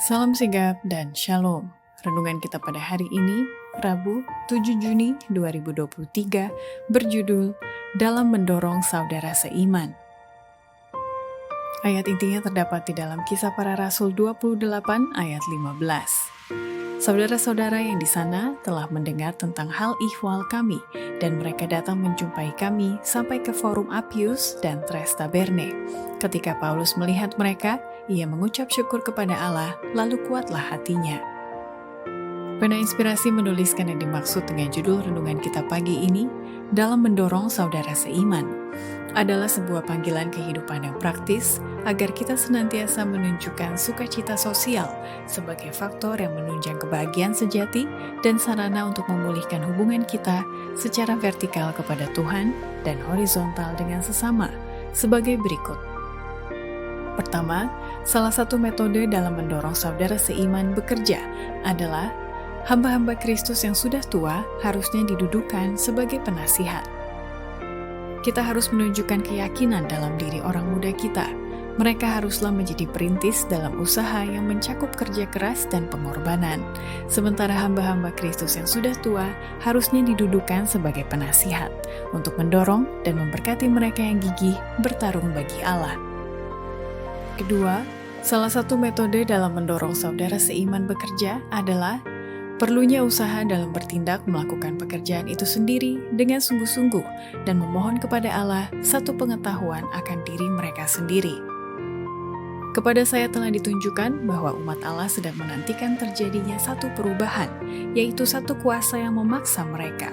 Salam sigap dan shalom. Renungan kita pada hari ini, Rabu 7 Juni 2023, berjudul Dalam Mendorong Saudara Seiman. Ayat intinya terdapat di dalam Kisah Para Rasul 28 ayat 15. Saudara-saudara yang di sana telah mendengar tentang hal ihwal kami, dan mereka datang menjumpai kami sampai ke Forum Appius dan Tres Taberne. Ketika Paulus melihat mereka, ia mengucap syukur kepada Allah, lalu kuatlah hatinya. Pena Inspirasi menuliskan yang dimaksud dengan judul renungan kita pagi ini, dalam mendorong saudara seiman, adalah sebuah panggilan kehidupan yang praktis agar kita senantiasa menunjukkan sukacita sosial sebagai faktor yang menunjang kebahagiaan sejati dan sarana untuk memulihkan hubungan kita secara vertikal kepada Tuhan dan horizontal dengan sesama sebagai berikut. Pertama, salah satu metode dalam mendorong saudara seiman bekerja adalah hamba-hamba Kristus yang sudah tua harusnya didudukan sebagai penasihat. Kita harus menunjukkan keyakinan dalam diri orang muda kita. Mereka haruslah menjadi perintis dalam usaha yang mencakup kerja keras dan pengorbanan. Sementara hamba-hamba Kristus yang sudah tua harusnya didudukan sebagai penasihat untuk mendorong dan memberkati mereka yang gigih bertarung bagi Allah. Kedua, salah satu metode dalam mendorong saudara seiman bekerja adalah perlunya usaha dalam bertindak melakukan pekerjaan itu sendiri dengan sungguh-sungguh dan memohon kepada Allah satu pengetahuan akan diri mereka sendiri. Kepada saya telah ditunjukkan bahwa umat Allah sedang menantikan terjadinya satu perubahan, yaitu satu kuasa yang memaksa mereka.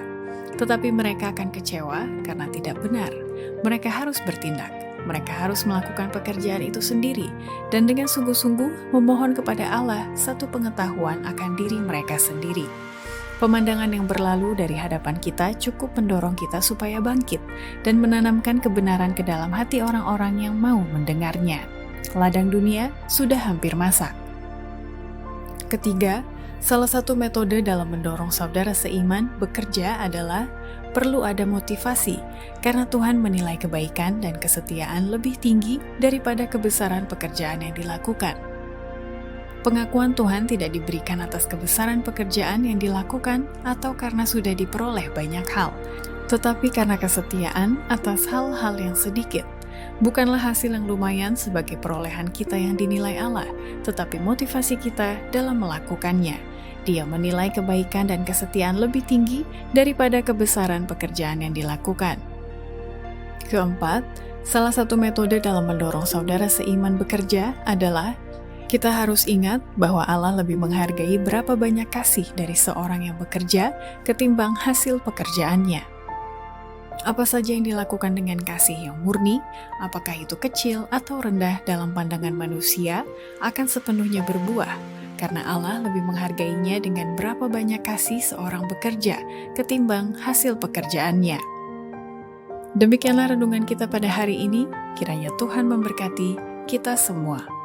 Tetapi mereka akan kecewa karena tidak benar. Mereka harus bertindak. Mereka harus melakukan pekerjaan itu sendiri dan dengan sungguh-sungguh memohon kepada Allah satu pengetahuan akan diri mereka sendiri. Pemandangan yang berlalu dari hadapan kita cukup mendorong kita supaya bangkit dan menanamkan kebenaran ke dalam hati orang-orang yang mau mendengarnya. Ladang dunia sudah hampir masak. Ketiga, salah satu metode dalam mendorong saudara seiman bekerja adalah perlu ada motivasi, karena Tuhan menilai kebaikan dan kesetiaan lebih tinggi daripada kebesaran pekerjaan yang dilakukan. Pengakuan Tuhan tidak diberikan atas kebesaran pekerjaan yang dilakukan atau karena sudah diperoleh banyak hal, tetapi karena kesetiaan atas hal-hal yang sedikit. Bukanlah hasil yang lumayan sebagai perolehan kita yang dinilai Allah, tetapi motivasi kita dalam melakukannya. Dia menilai kebaikan dan kesetiaan lebih tinggi daripada kebesaran pekerjaan yang dilakukan. Keempat, salah satu metode dalam mendorong saudara seiman bekerja adalah kita harus ingat bahwa Allah lebih menghargai berapa banyak kasih dari seorang yang bekerja ketimbang hasil pekerjaannya. Apa saja yang dilakukan dengan kasih yang murni, apakah itu kecil atau rendah dalam pandangan manusia, akan sepenuhnya berbuah. Karena Allah lebih menghargainya dengan berapa banyak kasih seorang bekerja ketimbang hasil pekerjaannya. Demikianlah renungan kita pada hari ini, kiranya Tuhan memberkati kita semua.